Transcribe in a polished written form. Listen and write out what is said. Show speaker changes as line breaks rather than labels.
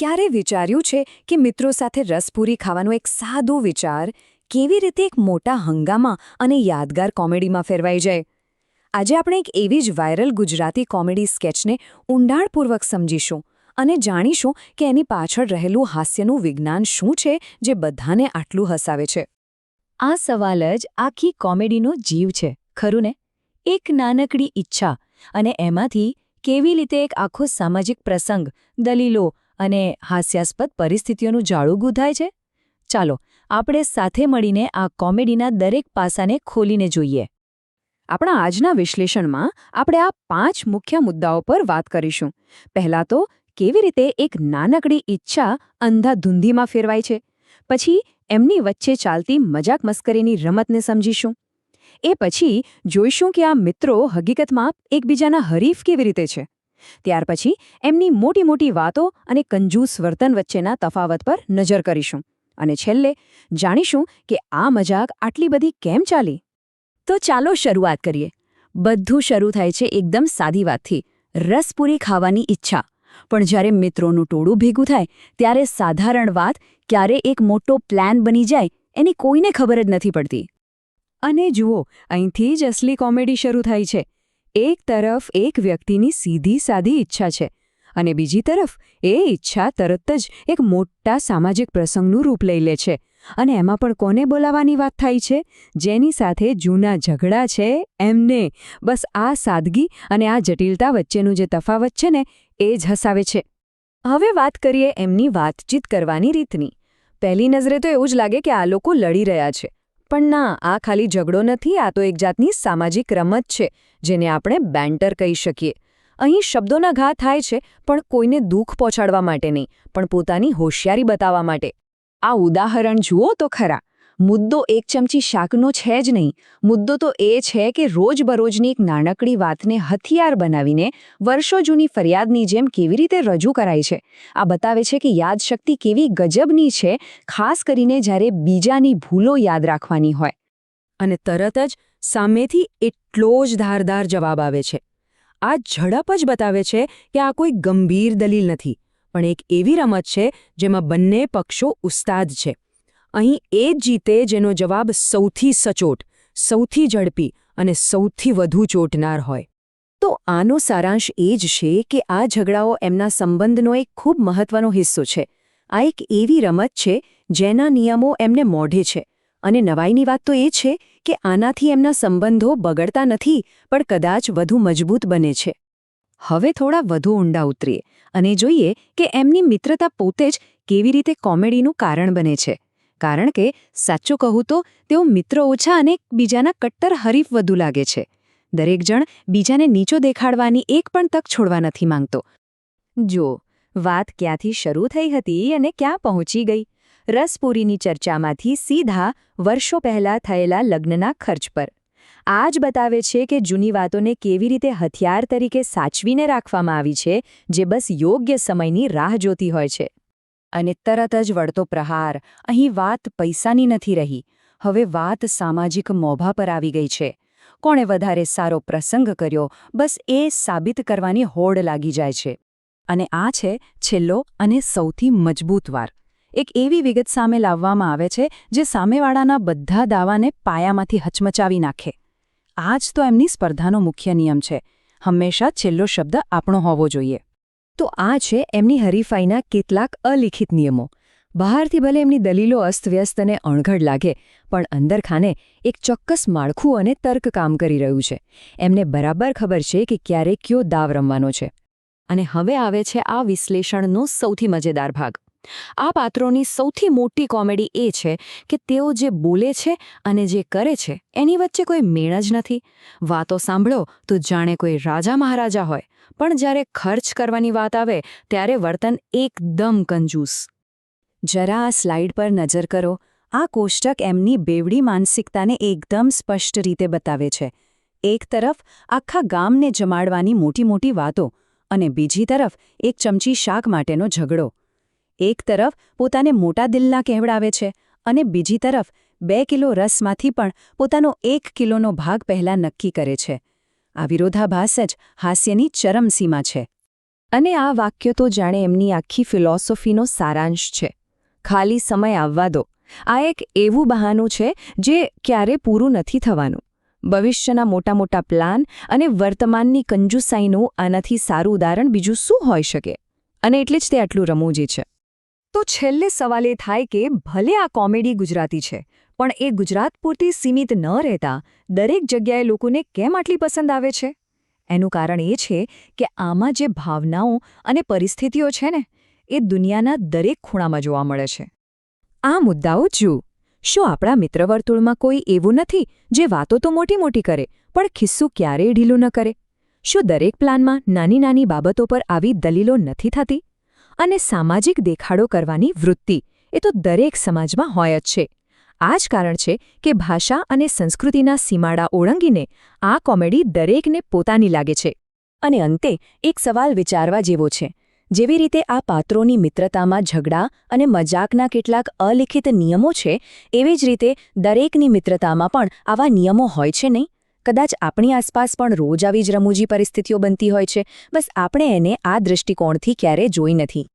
ક્યારે વિચાર્યું છે કે મિત્રો સાથે રસપૂરી ખાવાનો એક સાદો વિચાર કેવી રીતે એક મોટા હંગામા અને યાદગાર કોમેડીમાં ફેરવાઈ જાય? આજે આપણે એક એવી જ વાયરલ ગુજરાતી કોમેડી સ્કેચને ઊંડાણપૂર્વક સમજીશું અને જાણીશું કે એની પાછળ રહેલું હાસ્યનું વિજ્ઞાન શું છે જે બધાને આટલું હસાવે છે.
આ સવાલ જ આખી કોમેડીનો જીવ છે, ખરું ને? એક નાનકડી ઈચ્છા અને એમાંથી કેવી રીતે એક આખો સામાજિક પ્રસંગ, દલીલો અને હાસ્યાસ્પદ પરિસ્થિતિઓનું જાળું ગૂંથાય છે? ચાલો, આપણે સાથે મળીને આ કોમેડીના દરેક પાસાને ખોલીને જોઈએ.
આપણા આજના વિશ્લેષણમાં આપણે આ 5 મુખ્ય મુદ્દાઓ પર વાત કરીશું. પહેલા તો કેવી રીતે એક નાનકડી ઈચ્છા અંધાધૂંધીમાં ફેરવાય છે. પછી એમની વચ્ચે ચાલતી મજાક મસ્કરીની રમતને સમજીશું. એ પછી જોઈશું કે આ મિત્રો હકીકતમાં એકબીજાના હરીફ કેવી રીતે છે. ત્યાર પછી એમની મોટી મોટી વાતો અને કંજૂસ વર્તન વચ્ચેના તફાવત પર નજર કરીશું. અને છેલ્લે જાણીશું કે આ મજાક આટલી બધી કેમ ચાલી.
તો ચાલો શરૂઆત કરીએ. બધું શરૂ થાય છે એકદમ સાદી વાતથી, રસપૂરી ખાવાની ઈચ્છા. પણ જ્યારે મિત્રોનું ટોળું ભેગું થાય ત્યારે સાધારણ વાત ક્યારે એક મોટો પ્લાન બની જાય એની કોઈને ખબર જ નથી પડતી.
અને જુઓ, અહીંથી જ અસલી કોમેડી શરૂ થાય છે. એક તરફ એક વ્યક્તિની સીધી સાદી ઈચ્છા છે અને બીજી તરફ એ ઈચ્છા તરત જ એક મોટા સામાજિક પ્રસંગનું રૂપ લઈ લે છે. અને એમાં પણ કોને બોલાવવાની વાત થાય છે? જેની સાથે જૂના ઝઘડા છે એમને. બસ આ સાદગી અને આ જટિલતા વચ્ચેનું જે તફાવત છે ને એ જ હસાવે છે. હવે વાત કરીએ એમની વાતચીત કરવાની રીતની. પહેલી નજરે તો એવું જ લાગે કે આ લોકો લડી રહ્યા છે. પણ ના, આ ખાલી ઝઘડો નથી, આ તો એક જાતની સામાજિક રમત છે જેને આપણે બેન્ટર કહી શકીએ. અહીં શબ્દોના ઘા થાય છે, પણ કોઈને દુઃખ પહોંચાડવા માટે નહીં, પણ પોતાની હોશિયારી બતાવવા માટે. આ ઉદાહરણ જુઓ તો ખરા. મુદ્દો એક ચમચી શાકનો છે જ નહીં. મુદ્દો તો એ છે કે રોજબરોજની એક નાનકડી વાતને હથિયાર બનાવીને વર્ષો જૂની ફરિયાદની જેમ કેવી રીતે રજૂ કરાય છે. આ બતાવે છે કે યાદશક્તિ કેવી ગજબની છે, ખાસ કરીને જ્યારે બીજાની ભૂલો યાદ રાખવાની હોય. અને તરત જ સામેથી એટલો જ ધારદાર જવાબ આવે છે. આ ઝડપ જ બતાવે છે કે આ કોઈ ગંભીર દલીલ નથી, પણ એક એવી રમત છે જેમાં બંને પક્ષો ઉસ્તાદ છે. અહીં એ જ જીતે જેનો જવાબ સૌથી સચોટ, સૌથી ઝડપી અને સૌથી વધુ ચોટનાર હોય. તો આનો સારાંશ એ જ છે કે આ ઝઘડાઓ એમના સંબંધનો એક ખૂબ મહત્વનો હિસ્સો છે. આ એક એવી રમત છે જેના નિયમો એમને મોઢે છે. અને નવાઈની વાત તો એ છે કે આનાથી એમના સંબંધો બગડતા નથી, પણ કદાચ વધુ મજબૂત બને છે. હવે થોડા વધુ ઊંડા ઉતરીએ અને જોઈએ કે એમની મિત્રતા પોતે જ કેવી રીતે કોમેડીનું કારણ બને છે. કારણ કે સાચું કહું તો તેઓ મિત્રો ઓછા અને બીજાના કટ્ટર હરીફ વધુ લાગે છે. દરેક જણ બીજાને નીચો દેખાડવાની એક પણ તક છોડવા નથી માંગતો. જો વાત ક્યાંથી શરૂ થઈ હતી અને ક્યાં પહોંચી ગઈ? રસપૂરીની ચર્ચામાંથી સીધા વર્ષો પહેલાં થયેલા લગ્નના ખર્ચ પર. આ જ બતાવે છે કે જૂની વાતોને કેવી રીતે હથિયાર તરીકે સાચવીને રાખવામાં આવી છે, જે બસ યોગ્ય સમયની રાહ જોતી હોય છે. અને તરત જ વળતો પ્રહાર. અહીં વાત પૈસાની નથી રહી. હવે વાત સામાજિક મોભા પર આવી ગઈ છે. કોણે વધારે સારો પ્રસંગ કર્યો, બસ એ સાબિત કરવાની હોડ લાગી જાય છે. અને આ છે છેલ્લો અને સૌથી મજબૂત વાર. એક એવી વિગત સામે લાવવામાં આવે છે જે સામેવાળાના બધા દાવાને પાયામાંથી હચમચાવી નાખે. આ જ તો એમની સ્પર્ધાનો મુખ્ય નિયમ છે. હંમેશા છેલ્લો શબ્દ આપણો હોવો જોઈએ. તો આ છે એમની હરીફાઈના કેટલાક અલિખિત નિયમો. બહારથી ભલે એમની દલીલો અસ્તવ્યસ્ત અને અણઘડ લાગે, પણ અંદરખાને એક ચોક્કસ માળખું અને તર્ક કામ કરી રહ્યું છે. એમને બરાબર ખબર છે કે ક્યારે કયો દાવ રમવાનો છે. અને હવે આવે છે આ વિશ્લેષણનો સૌથી મજેદાર ભાગ. આ પાત્રોની સૌથી મોટી કોમેડી એ છે કે તેઓ જે બોલે છે અને જે કરે છે એની વચ્ચે કોઈ મેળ જ નથી. વાતો સાંભળો તો જાણે કોઈ રાજા મહારાજા હોય, પણ જ્યારે ખર્ચ કરવાની વાત આવે ત્યારે વર્તન એકદમ કંજૂસ. જરા આ સ્લાઇડ પર નજર કરો. આ કોષ્ટક એમની બેવડી માનસિકતાને એકદમ સ્પષ્ટ રીતે બતાવે છે. એક તરફ આખા ગામને જમાડવાની મોટી મોટી વાતો અને બીજી તરફ એક ચમચી શાક માટેનો ઝઘડો. એક તરફ પોતાને મોટા દિલના કહેવડાવે છે અને બીજી તરફ 2 કિલો રસમાંથી પણ પોતાનો 1 કિલોનો ભાગ પહેલાં નક્કી કરે છે. આ વિરોધાભાસ જ હાસ્યની ચરમસીમા છે.
અને આ વાક્ય તો જાણે એમની આખી ફિલોસોફીનો સારાંશ છે. ખાલી સમય આવવા દો. આ એક એવું બહાનું છે જે ક્યારે પૂરું નથી થવાનું. ભવિષ્યના મોટા મોટા પ્લાન અને વર્તમાનની કંજુસાઈનું આનાથી સારું ઉદાહરણ બીજું શું હોઈ શકે? અને એટલે જ તે આટલું રમૂજી છે. તો છેલ્લે સવાલ એ થાય કે ભલે આ કોમેડી ગુજરાતી છે, પણ એ ગુજરાત પૂરતી સીમિત ન રહેતા દરેક જગ્યાએ લોકોને કેમ આટલી પસંદ આવે છે? એનું કારણ એ છે કે આમાં જે ભાવનાઓ અને પરિસ્થિતિઓ છે ને, એ દુનિયાના દરેક ખૂણામાં જોવા મળે છે.
આ મુદ્દાઓ જુઓ. શું આપણા મિત્રવર્તુળમાં કોઈ એવું નથી જે વાતો તો મોટી મોટી કરે પણ ખિસ્સું ક્યારેય ઢીલું ન કરે? શું દરેક પ્લાનમાં નાની નાની બાબતો પર આવી દલીલો નથી થતી? અને સામાજિક દેખાડો કરવાની વૃત્તિ એ તો દરેક સમાજમાં હોય જ છે. આ જ કારણ છે કે ભાષા અને સંસ્કૃતિના સીમાડા ઓળંગીને આ કોમેડી દરેકને પોતાની લાગે છે.
અને અંતે એક સવાલ વિચારવા જેવો છે. જેવી રીતે આ પાત્રોની મિત્રતામાં ઝઘડા અને મજાકના કેટલાક અલિખિત નિયમો છે, એવી જ રીતે દરેકની મિત્રતામાં પણ આવા નિયમો હોય છે નહીં? કદાચ આપણી આસપાસ પણ રોજ આવી જ રમૂજી પરિસ્થિતિઓ બનતી હોય છે, બસ આપણે એને આ દૃષ્ટિકોણથી ક્યારેય જોઈ નથી.